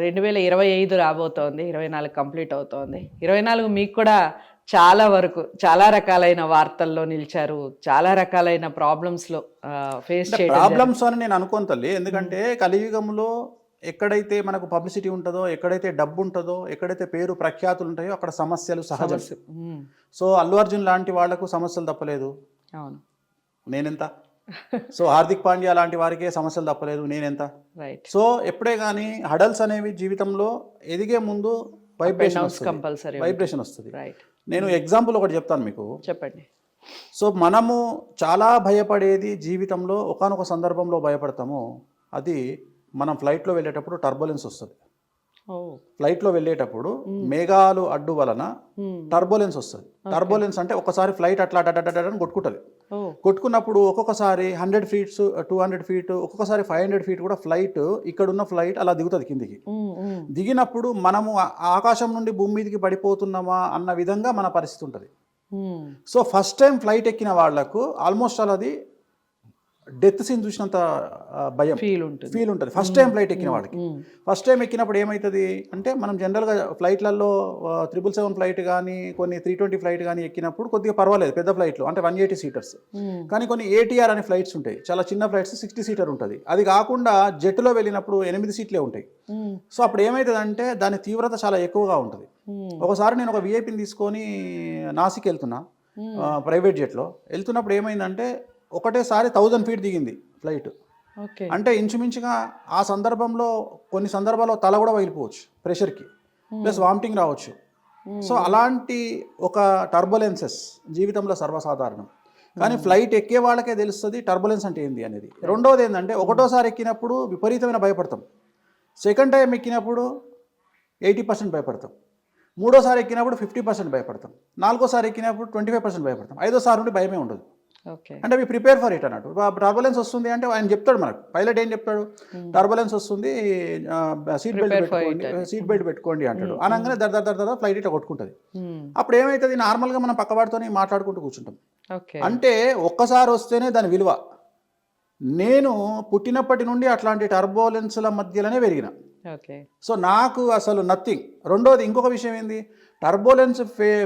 2025 రాబోతోంది. 24 కంప్లీట్ అవుతోంది. 24 మీకు కూడా చాలా వరకు చాలా రకాలైన వార్తల్లో నిలిచారు. చాలా రకాలైన ప్రాబ్లమ్స్‌లో ఫేస్ అంటే చేయడం ప్రాబ్లమ్స్ అని నేను అనుకోను తల్లి. ఎందుకంటే కలియుగంలో ఎక్కడైతే మనకు పబ్లిసిటీ ఉంటుందో, ఎక్కడైతే డబ్బు ఉంటుందో, ఎక్కడైతే పేరు ప్రఖ్యాతులు ఉంటాయో అక్కడ సమస్యలు సహజం. సమస్య. సో అల్లు అర్జున్ లాంటి వాళ్లకు సమస్యలు తప్పలేదు, అవును. నేనెంత? సో హార్దిక్ పాండ్యా లాంటి వారికే సమస్యలు తప్పలేదు, నేనెంత? రైట్. సో ఎప్పుడే కానీ హడల్స్ అనేవి జీవితంలో ఎదిగే ముందు వైబ్రేషన్ కంపల్సరీ వస్తుంది. రైట్. నేను ఎగ్జాంపుల్ ఒకటి చెప్తాను మీకు. చెప్పండి. సో మనము చాలా భయపడేది జీవితంలో ఒకానొక సందర్భంలో భయపడతాము. అది మనం ఫ్లైట్లో వెళ్ళేటప్పుడు టర్బులెన్స్ వస్తుంది. ఫ్లైట్లో వెళ్ళేటప్పుడు మేఘాలు అడ్డు వలన టర్బులెన్స్ వస్తుంది. టర్బులెన్స్ అంటే ఒకసారి ఫ్లైట్ అట్లా అని కొట్టుకుంటుంది. కొట్టుకున్నప్పుడు ఒక్కొక్కసారి 100 ఫీట్స్ 200 ఫీట్, ఒక్కొక్కసారి 500 ఫీట్ కూడా ఫ్లైట్, ఇక్కడున్న ఫ్లైట్ అలా దిగుతుంది కిందికి. దిగినప్పుడు మనము ఆకాశం నుండి భూమి మీదకి పడిపోతున్నామా అన్న విధంగా మన పరిస్థితి ఉంటుంది. సో ఫస్ట్ టైం ఫ్లైట్ ఎక్కిన వాళ్లకు ఆల్మోస్ట్ అలా అది డెత్ సీన్ చూసినంత భయం ఫీల్ ఉంటుంది ఫస్ట్ టైం ఫ్లైట్ ఎక్కిన వాళ్ళకి. ఫస్ట్ టైం ఎక్కినప్పుడు ఏమవుతుంది అంటే, మనం జనరల్గా ఫ్లైట్లలో 777 ఫ్లైట్ కానీ కొన్ని 320 ఫ్లైట్ కానీ ఎక్కినప్పుడు కొద్దిగా పర్వాలేదు పెద్ద ఫ్లైట్లు, అంటే 180 సీటర్స్. కానీ కొన్ని ATR అనే ఫ్లైట్స్ ఉంటాయి, చాలా చిన్న ఫ్లైట్స్ 60 సీటర్ ఉంటుంది. అది కాకుండా జెట్లో వెళ్ళినప్పుడు 8 సీట్లే ఉంటాయి. సో అప్పుడు ఏమవుతుంది అంటే దాని తీవ్రత చాలా ఎక్కువగా ఉంటుంది. ఒకసారి నేను ఒక VIPని తీసుకొని నాసిక్ వెళ్తున్నా ప్రైవేట్ జెట్లో. వెళ్తున్నప్పుడు ఏమైందంటే ఒకటేసారి 1000 ఫీట్ దిగింది ఫ్లైట్. అంటే ఇంచుమించుగా ఆ సందర్భంలో కొన్ని సందర్భాల్లో తల కూడా పగిలిపోవచ్చు ప్రెషర్కి, ప్లస్ వామిటింగ్ రావచ్చు. సో అలాంటి ఒక టర్బులెన్సెస్ జీవితంలో సర్వసాధారణం. కానీ ఫ్లైట్ ఎక్కే వాళ్ళకే తెలుస్తుంది టర్బులెన్స్ అంటే ఏంది అనేది. రెండోది ఏంటంటే, ఒకటోసారి ఎక్కినప్పుడు విపరీతమైన భయపడతాం, సెకండ్ టైం ఎక్కినప్పుడు 80% భయపడతాం, మూడోసారి ఎక్కినప్పుడు 50% భయపడతాం, నాలుగోసారి ఎక్కినప్పుడు 25% భయపడతాం, ఐదోసారి నుండి భయమే ఉండదు. అంటే వి ప్రిపేర్ ఫర్ ఇట్ అన్నట్టు. టర్బులెన్స్ వస్తుంది అంటే ఆయన చెప్తాడు మనకు, పైలట్ ఏం చెప్తాడు, టర్బులెన్స్ వస్తుంది సీట్ బెల్ట్ పెట్టుకోండి అంటాడు. అనగానే దర్ ఫ్లైట్ ఇట్లా కొట్టుకుంటుంది. అప్పుడు ఏమవుతుంది, నార్మల్గా మనం పక్కవాడితో మాట్లాడుకుంటూ కూర్చుంటాం. అంటే ఒక్కసారి వస్తేనే దాని విలువ. నేను పుట్టినప్పటి నుండి అట్లాంటి టర్బులెన్స్ల మధ్యలోనే పెరిగిన. సో నాకు అసలు నథింగ్. రెండోది ఇంకొక విషయం ఏంది, టర్బులెన్స్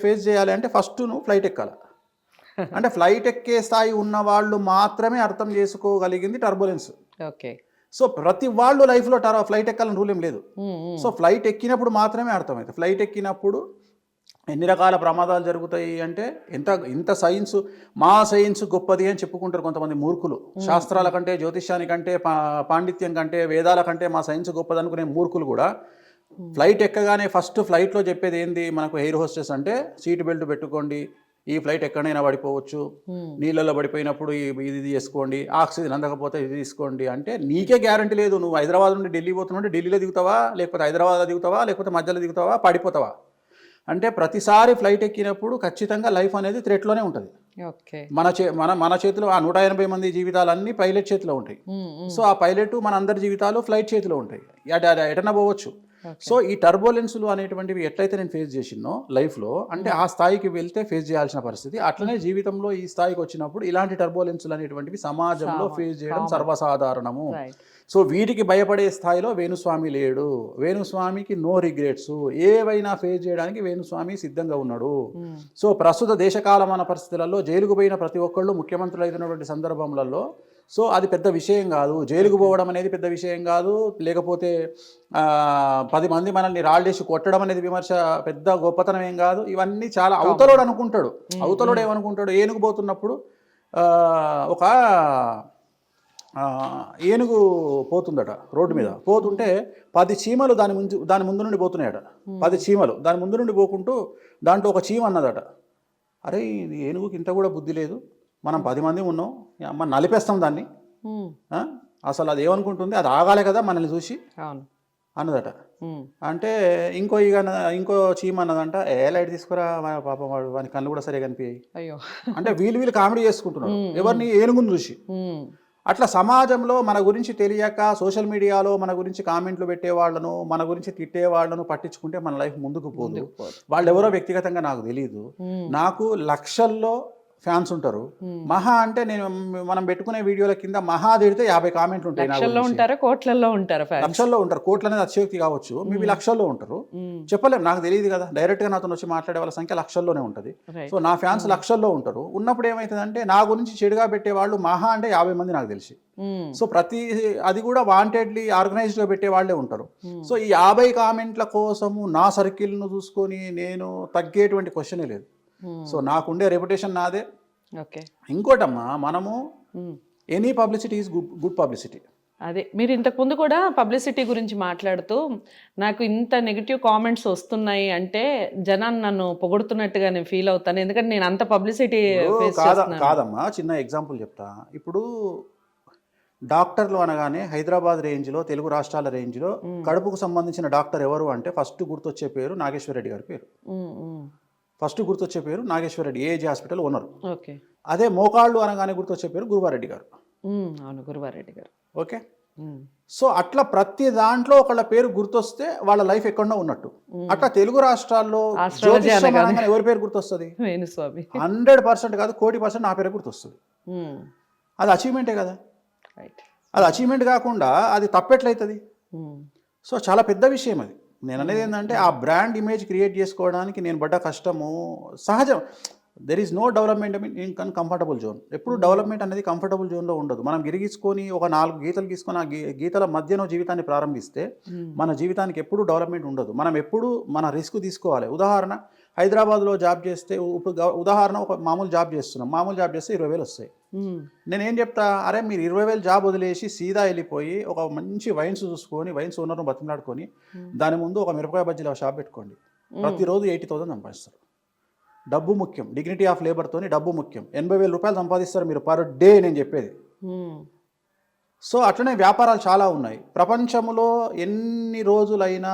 ఫేస్ చేయాలి అంటే ఫస్ట్ నువ్వు ఫ్లైట్ ఎక్కాలి. అంటే ఫ్లైట్ ఎక్కే స్థాయి ఉన్న వాళ్ళు మాత్రమే అర్థం చేసుకోగలిగింది టర్బులెన్స్. సో ప్రతి వాళ్ళు లైఫ్లో ఫ్లైట్ ఎక్కాలని రూల్ ఏం లేదు. సో ఫ్లైట్ ఎక్కినప్పుడు మాత్రమే అర్థమవుతుంది. ఫ్లైట్ ఎక్కినప్పుడు ఎన్ని రకాల ప్రమాదాలు జరుగుతాయి అంటే, ఇంత సైన్స్, మా సైన్స్ గొప్పది అని చెప్పుకుంటారు కొంతమంది మూర్ఖులు. శాస్త్రాల కంటే, జ్యోతిష్యానికంటే, పాండిత్యం కంటే, వేదాల కంటే మా సైన్స్ గొప్పది అనుకునే మూర్ఖులు కూడా ఫ్లైట్ ఎక్కగానే ఫస్ట్ ఫ్లైట్లో చెప్పేది ఏంది మనకు, ఎయిర్ హోస్టెస్ అంటే సీట్ బెల్ట్ పెట్టుకోండి, ఈ ఫ్లైట్ ఎక్కడైనా పడిపోవచ్చు, నీళ్ళల్లో పడిపోయినప్పుడు ఇది చేసుకోండి, ఆక్సిజన్ అందకపోతే ఇది తీసుకోండి. అంటే నీకే గ్యారంటీ లేదు, నువ్వు హైదరాబాద్ నుండి ఢిల్లీ పోతున్నావు, ఢిల్లీలో దిగుతావా, లేకపోతే హైదరాబాద్లో దిగుతావా, లేకపోతే మధ్యలో దిగుతావా, పడిపోతావా. అంటే ప్రతిసారి ఫ్లైట్ ఎక్కినప్పుడు ఖచ్చితంగా లైఫ్ అనేది థ్రెట్లోనే ఉంటుంది. మన చేతిలో ఆ 180 మంది జీవితాలన్నీ పైలట్ చేతిలో ఉంటాయి. సో ఆ పైలట్ మన అందరి జీవితాలు ఫ్లైట్ చేతిలో ఉంటాయి, ఎటన్నా పోవచ్చు. సో ఈ టర్బులెన్స్లు అనేటువంటివి ఎట్లయితే నేను ఫేస్ చేసినో లైఫ్లో, అంటే ఆ స్థాయికి వెళ్తే ఫేస్ చేయాల్సిన పరిస్థితి. అట్లనే జీవితంలో ఈ స్థాయికి వచ్చినప్పుడు ఇలాంటి టర్బులెన్స్లు అనేటువంటివి సమాజంలో ఫేస్ చేయడం సర్వసాధారణము. సో వీటికి భయపడే స్థాయిలో వేణుస్వామి లేడు. వేణుస్వామికి నో రిగ్రెట్స్, ఏవైనా ఫేస్ చేయడానికి వేణుస్వామి సిద్ధంగా ఉన్నాడు. సో ప్రస్తుత దేశకాలమాన పరిస్థితులలో జైలుకు పోయిన ప్రతి ఒక్కళ్ళు ముఖ్యమంత్రులు అయినటువంటి సందర్భంలో సో అది పెద్ద విషయం కాదు. జైలుకు పోవడం అనేది పెద్ద విషయం కాదు, లేకపోతే 10 మంది మనల్ని రాళ్ళేసి కొట్టడం అనేది విమర్శ పెద్ద గొప్పతనం ఏం కాదు. ఇవన్నీ చాలా అవతలోడు అనుకుంటాడు. అవతలోడు ఏమనుకుంటాడు, ఏనుగు పోతున్నప్పుడు ఒక ఏనుగు పోతుందట రోడ్డు మీద, పోతుంటే 10 చీమలు దాని ముందు నుండి పోతున్నాయట. 10 చీమలు దాని ముందు నుండి పోకుంటూ దాంట్లో ఒక చీమ అన్నదట, అరే ఇది ఏనుగుకి ఇంత కూడా బుద్ధి లేదు, మనం 10 మంది ఉన్నాం, అమ్మ నలిపేస్తాం దాన్ని, అసలు అది ఏమనుకుంటుంది, అది ఆగాలి కదా మనల్ని చూసి అన్నదట. అంటే ఇంకో చీమ అన్నదంట, లైట్ తీసుకురా పాపం వాడి కళ్ళు కూడా సరిగా కనిపించాయి. అంటే వీళ్ళు కామెడీ చేసుకుంటున్నారు ఎవరిని, ఏనుగుని చూసి. అట్లా సమాజంలో మన గురించి తెలియక సోషల్ మీడియాలో మన గురించి కామెంట్లు పెట్టేవాళ్లను, మన గురించి తిట్టేవాళ్లను పట్టించుకుంటే మన లైఫ్ ముందుకు పోదు. వాళ్ళు ఎవరో వ్యక్తిగతంగా నాకు తెలియదు. నాకు లక్షల్లో ఫ్యాన్స్ ఉంటారు. మహా అంటే మనం పెట్టుకునే వీడియోల కింద మహా తిడితే 50 కామెంట్లు ఉంటాయి. లక్షల్లో ఉంటారా కోట్లల్లో ఉంటారా ఫ్యాన్స్? లక్షల్లో ఉంటారు. కోట్లు అనేది అతిశయోక్తి కావచ్చు, మేబీ లక్షల్లో ఉంటారు. చెప్పలేము, నాకు తెలియదు కదా. డైరెక్ట్గా నాతో వచ్చి మాట్లాడే వాళ్ళ సంఖ్య లక్షల్లోనే ఉంటుంది. సో నా ఫ్యాన్స్ లక్షల్లో ఉంటారు. ఉన్నప్పుడు ఏమవుతుందంటే నా గురించి చెడుగా పెట్టే వాళ్ళు మహా అంటే 50 మంది నాకు తెలిసి. సో అది కూడా వాంటెడ్లీ ఆర్గనైజ్డ్గా పెట్టే వాళ్ళే ఉంటారు. సో ఈ 50 కామెంట్ల కోసము నా సర్కిల్ను చూసుకొని నేను తగ్గేటువంటి క్వశ్చనే లేదు. సో నాకుండే రెప్యుటేషన్ నాదే. ఓకే. ఇంకోటమ్మా, మనము any publicity is good publicity. అదే మీరు ఇంతకుముందు కూడా పబ్లిసిటీ గురించి మాట్లాడుతూ నాకు ఇంత నెగిటివ్ కామెంట్స్ వస్తున్నాయి అంటే జనాన్ని నన్ను పొగుడుతున్నట్టుగా నేను ఫీల్ అవుతాను, ఎందుకంటే నేను అంత పబ్లిసిటీ కాదమ్మా. చిన్న ఎగ్జాంపుల్ చెప్తా. ఇప్పుడు డాక్టర్లు అనగానే హైదరాబాద్ రేంజ్లో, తెలుగు రాష్ట్రాల రేంజ్లో కడుపుకు సంబంధించిన డాక్టర్ ఎవరు అంటే ఫస్ట్ గుర్తొచ్చే పేరు నాగేశ్వర రెడ్డి గారి పేరు. ఫస్ట్ గుర్తొచ్చే పేరు Nageswara Reddy, AG hospital owner. Okay. అదే మోకాళ్ళు అనగానే గుర్తొచ్చే పేరు గురువారెడ్డి గారు. అవును, గురువారెడ్డి గారు. ఓకే. సో అట్లా ప్రతి దాంట్లో ఒకళ్ళ పేరు గుర్తొస్తే వాళ్ళ లైఫ్ ఎక్కడో ఉన్నట్టు. అట్లా తెలుగు రాష్ట్రాల్లో ఎవరి పేరు గుర్తొస్తుంది? వేణుస్వామి. 100% కాదు, 1,00,00,000% నా పేరు గుర్తొస్తుంది. అది అచీవ్మెంటే కదా. అది అచీవ్మెంట్ కాకుండా అది తప్పెట్లయితుంది. సో చాలా పెద్ద విషయం అది. నేను అనేది ఏంటంటే ఆ బ్రాండ్ ఇమేజ్ క్రియేట్ చేసుకోవడానికి నేను పడ్డ కష్టము సహజం. There is no development in comfortable zone. ఎప్పుడు డెవలప్మెంట్ అనేది కంఫర్టబుల్ జోన్లో ఉండదు. మనం గిరిగీసుకొని ఒక 4 గీతలు గీసుకొని ఆ గీతల మధ్యలో జీవితాన్ని ప్రారంభిస్తే మన జీవితానికి ఎప్పుడు డెవలప్మెంట్ ఉండదు. మనం ఎప్పుడు మన రిస్క్ తీసుకోవాలి. ఉదాహరణ, హైదరాబాద్లో జాబ్ చేస్తే, ఇప్పుడు ఉదాహరణ ఒక మామూలు జాబ్ చేస్తున్నాం. మామూలు జాబ్ చేస్తే 20,000 వస్తాయి. నేనేం చెప్తా, అరే మీరు 20,000 జాబ్ వదిలేసి సీదా వెళ్ళిపోయి ఒక మంచి వైన్స్ చూసుకొని, వైన్స్ ఓనర్ను బతిమలాడుకొని దాని ముందు ఒక మిరపకాయ బజ్జీల షాప్ పెట్టుకోండి. ప్రతిరోజు 80,000 సంపాదిస్తారు. డబ్బు ముఖ్యం. డిగ్నిటీ ఆఫ్ లేబర్తోని డబ్బు ముఖ్యం. 80,000 రూపాయలు సంపాదిస్తారు మీరు పర్ డే, నేను చెప్పేది. సో అట్లనే వ్యాపారాలు చాలా ఉన్నాయి. ప్రపంచంలో ఎన్ని రోజులైనా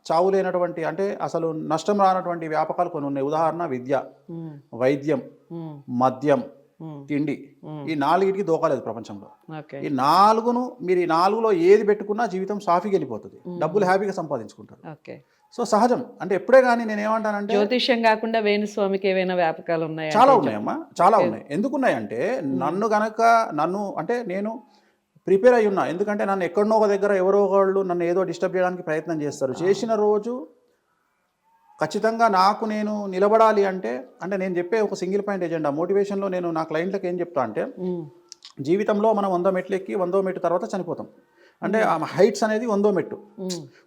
చావులేనటువంటి, అంటే అసలు నష్టం రానటువంటి వ్యాపకాలు కొన్ని ఉన్నాయి. ఉదాహరణ విద్య, వైద్యం, మద్యం, తిండి. ఈ 4టికి దోకాలేదు ప్రపంచంలో. ఈ 4ను మీరు, ఈ 4లో ఏది పెట్టుకున్నా జీవితం సాఫీగా వెళ్ళిపోతుంది. డబ్బులు హ్యాపీగా సంపాదించుకుంటారు. సో సహజం. అంటే ఎప్పుడే కానీ నేను ఏమంటానంటే, జ్యోతిష్యం కాకుండా వేణుస్వామికి ఏవైనా వ్యాపకాలు ఉన్నాయి? చాలా ఉన్నాయమ్మా, చాలా ఉన్నాయి. ఎందుకున్నాయంటే నన్ను అంటే నేను ప్రిపేర్ అయి ఉన్నా. ఎందుకంటే నన్ను ఎక్కడనో ఒక దగ్గర ఎవరో ఒకళ్ళు నన్ను ఏదో డిస్టర్బ్ చేయడానికి ప్రయత్నం చేస్తారు. చేసిన రోజు ఖచ్చితంగా నాకు నేను నిలబడాలి అంటే నేను చెప్పే ఒక సింగిల్ పాయింట్ ఎజెండా మోటివేషన్లో నేను నా క్లయింట్లకు ఏం చెప్తా అంటే, జీవితంలో మనం 100 మెట్లు ఎక్కి 100వ మెట్టు తర్వాత చనిపోతాం. అంటే ఆ హైట్స్ అనేది 100వ మెట్టు.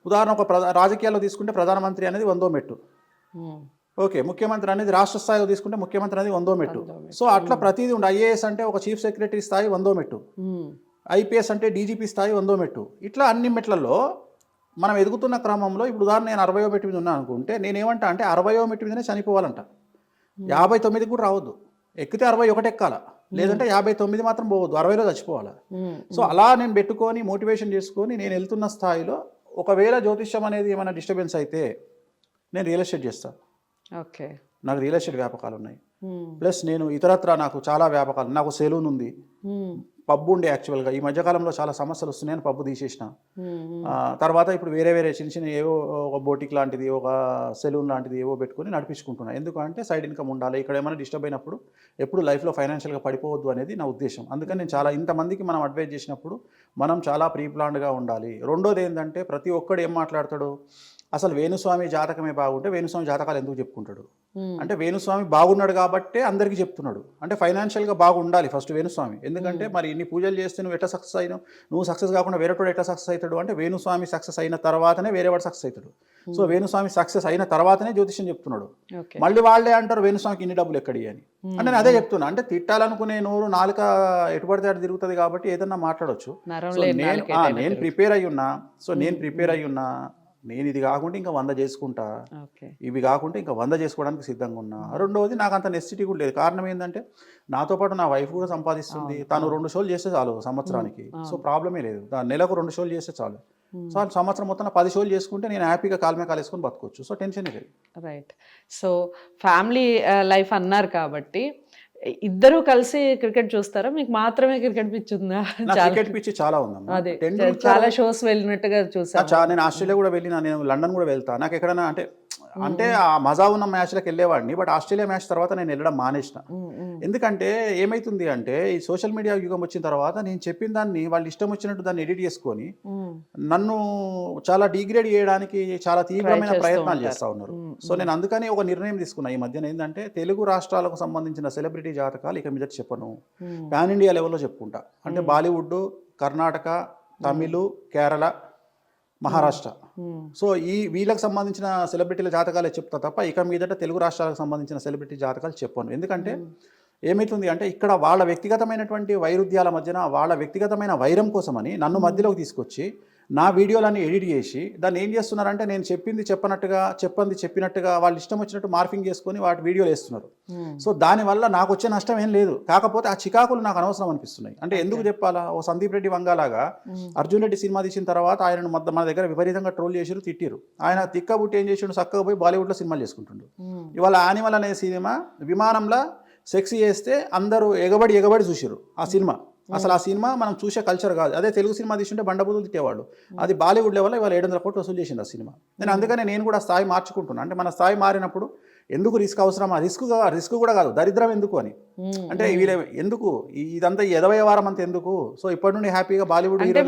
ఉదాహరణ, ఒక రాజకీయాల్లో తీసుకుంటే ప్రధానమంత్రి అనేది 100వ మెట్టు. ఓకే. ముఖ్యమంత్రి అనేది రాష్ట్ర స్థాయిలో తీసుకుంటే ముఖ్యమంత్రి అనేది 100వ మెట్టు. సో అట్లా ప్రతిదీ ఉండే. ఐఏఎస్ అంటే ఒక చీఫ్ సెక్రటరీ స్థాయి 100వ మెట్టు. ఐపీఎస్ అంటే డీజీపీ స్థాయి 100వ మెట్టు. ఇట్లా అన్ని మెట్లలో మనం ఎదుగుతున్న క్రమంలో, ఇప్పుడు ఉదాహరణ నేను 60వ మెట్టు మీద ఉన్నాను అనుకుంటే, నేనేమంటా అంటే 60వ మెట్టు మీదనే చనిపోవాలంట. 59కి కూడా రావద్దు. ఎక్కితే 61 ఎక్కాల, లేదంటే 59 మాత్రం పోవద్దు, 60లో చచ్చిపోవాలి. సో అలా నేను పెట్టుకొని మోటివేషన్ చేసుకొని నేను వెళ్తున్న స్థాయిలో, ఒకవేళ జ్యోతిష్యం అనేది ఏమైనా డిస్టర్బెన్స్ అయితే నేను రియల్ ఎస్టేట్ చేస్తాను. ఓకే. నాకు రియల్ ఎస్టేట్ వ్యాపకాలు ఉన్నాయి. ప్లస్ నేను ఇతరత్ర నాకు చాలా వ్యాపకాలు. నాకు సెలూన్ ఉంది, పబ్ ఉండే. యాక్చువల్గా ఈ మధ్యకాలంలో చాలా సమస్యలు వస్తున్నాయని పబ్బు తీసేసిన. తర్వాత ఇప్పుడు వేరే చిన్న చిన్న ఏవో ఒక బోటిక్ లాంటిది, ఒక సెలూన్ లాంటిది ఏవో పెట్టుకొని నడిపించుకుంటున్నాను. ఎందుకంటే సైడ్ ఇన్కమ్ ఉండాలి. ఇక్కడ ఏమైనా డిస్టర్బ్ అయినప్పుడు ఎప్పుడు లైఫ్లో ఫైనాన్షియల్గా పడిపోవద్దు అనేది నా ఉద్దేశం. అందుకని నేను చాలా ఇంతమందికి మనం అడ్వైజ్ చేసినప్పుడు మనం చాలా ప్రీ ప్లాన్డ్గా ఉండాలి. రెండోది ఏంటంటే, ప్రతి ఒక్కడు ఏం మాట్లాడతాడు, అసలు వేణుస్వామి జాతకమే బాగుంటే వేణుస్వామి జాతకాలు ఎందుకు చెప్పుకుంటాడు అంటే, వేణుస్వామి బాగున్నాడు కాబట్టే అందరికీ చెప్తున్నాడు. అంటే ఫైనాన్షియల్గా బాగుండాలి ఫస్ట్ వేణుస్వామి. ఎందుకంటే మరి ఇన్ని పూజలు చేస్తే నువ్వు ఎట్లా సక్సెస్ అయినావు, నువ్వు సక్సెస్ కాకుండా వేరేటోడు ఎట్లా సక్సెస్ అవుతాడు అంటే, వేణుస్వామి సక్సెస్ అయిన తర్వాతనే వేరేవాడు సక్సెస్ అవుతాడు. సో వేణుస్వామి సక్సెస్ అయిన తర్వాతనే జ్యోతిష్యం చెప్తున్నాడు. మళ్ళీ వాళ్ళే అంటారు వేణుస్వామికి ఇన్ని డబ్బులు ఎక్కడి అని. అంటే నేను అదే చెప్తున్నా. అంటే తిట్టాలనుకునే నోరు నాలుక ఎటు పడితే అటు తిరుగుతుంది కాబట్టి ఏదన్నా మాట్లాడవచ్చు. నేను ప్రిపేర్ అయ్యి ఉన్నా. నేను ఇది కాకుండా ఇంకా 100 చేసుకుంటా, ఇవి కాకుండా ఇంకా 100 చేసుకోవడానికి సిద్ధంగా ఉన్నా. రెండవది, నాకు అంత నెసిటీ కూడా లేదు. కారణం ఏంటంటే, నాతో పాటు నా వైఫ్ కూడా సంపాదిస్తుంది. తను 2 షోలు చేస్తే చాలు సంవత్సరానికి. సో ప్రాబ్లమే లేదు. నెలకు 2 షోలు చేస్తే చాలు. సో సంవత్సరం మొత్తం 10 షోలు చేసుకుంటే నేను హ్యాపీగా కాలమే కాలేసుకొని బతకొచ్చు. సో టెన్షన్ లేదు. రైట్. సో ఫ్యామిలీ లైఫ్ అన్నారు కాబట్టి, ఇద్దరు కలిసి క్రికెట్ చూస్తారా? మీకు మాత్రమే క్రికెట్ పిచ్చి ఉందా? క్రికెట్ పిచ్చి చాలా ఉందమ్మా. చాలా షోస్ వెళ్ళినట్టుగా చూసా. నేను ఆస్ట్రేలియా కూడా వెళ్ళినా, నేను లండన్ కూడా వెళ్తా. నాకు ఎక్కడైనా అంటే అంటే ఆ మజా ఉన్న మ్యాచ్లకు వెళ్ళేవాడిని, బట్ ఆస్ట్రేలియా మ్యాచ్ తర్వాత నేను వెళ్ళడం మానేసిన. ఎందుకంటే ఏమైతుంది అంటే ఈ సోషల్ మీడియా యుగం వచ్చిన తర్వాత నేను చెప్పిన దాన్ని వాళ్ళు ఇష్టం వచ్చినట్టు దాన్ని ఎడిట్ చేసుకొని నన్ను చాలా డిగ్రేడ్ చేయడానికి చాలా తీవ్రమైన ప్రయత్నాలు చేస్తూ ఉన్నారు. సో నేను అందుకని ఒక నిర్ణయం తీసుకున్నా ఈ మధ్యన, ఏంటంటే తెలుగు రాష్ట్రాలకు సంబంధించిన సెలబ్రిటీ జాతకాలు ఇక మీద చెప్పను, పాన్ ఇండియా లెవెల్లో చెప్పుకుంటా. అంటే బాలీవుడ్, కర్ణాటక, తమిళ్, కేరళ, మహారాష్ట్ర. సో వీళ్ళకి సంబంధించిన సెలబ్రిటీల జాతకాలే చెప్తా తప్ప ఇక మీదట తెలుగు రాష్ట్రాలకు సంబంధించిన సెలబ్రిటీ జాతకాలు చెప్పను. ఎందుకంటే ఏమవుతుంది అంటే ఇక్కడ వాళ్ళ వ్యక్తిగతమైనటువంటి వైరుధ్యాల మధ్యన వాళ్ళ వ్యక్తిగతమైన వైరం కోసమని నన్ను మధ్యలోకి తీసుకొచ్చి నా వీడియోలన్నీ ఎడిట్ చేసి దాన్ని ఏం చేస్తున్నారంటే నేను చెప్పింది చెప్పినట్టుగా వాళ్ళు ఇష్టం వచ్చినట్టు మార్ఫింగ్ చేసుకొని వాటి వీడియోలు వేస్తున్నారు. సో దానివల్ల నాకు వచ్చే నష్టం ఏం లేదు, కాకపోతే ఆ చికాకులు నాకు అనవసరం అనిపిస్తున్నాయి. అంటే ఎందుకు చెప్పాలా, ఓ సందీప్ రెడ్డి వంగాలాగా అర్జున్ రెడ్డి సినిమా తీసిన తర్వాత ఆయనను మన దగ్గర విపరీతంగా ట్రోల్ చేసిరు, తిట్టిరు. ఆయన తిక్కబుట్టి ఏం చేసిండు, చక్కగా పోయి బాలీవుడ్లో సినిమాలు చేసుకుంటుండు. ఇవాళ యానిమల్ అనే సినిమా విమానంలో సెక్స్ చేస్తే అందరూ ఎగబడి చూసిరు ఆ సినిమా. అసలు ఆ సినిమా మనం చూసే కల్చర్ కాదు. అదే తెలుగు సినిమా తీసుంటే బండబూతులు తిట్టేవాళ్ళు. అది బాలీవుడ్ లెవెల్లో ఇవాళ 700 కోట్లు వసూలు చేసింది ఆ సినిమా. అందుకనే నేను కూడా స్థాయి మార్చుకుంటున్నాను. అంటే మన స్థాయి మారినప్పుడు ఎందుకు రిస్క్ అవసరమా, రిస్క్ కూడా కాదు, దరిద్రం ఎందుకు అని. అంటే వీళ్ళ ఎందుకు ఇదంతా 20 వారం అంతా ఎందుకు. సో ఇప్పటి నుండి హ్యాపీగా బాలీవుడ్ హీరో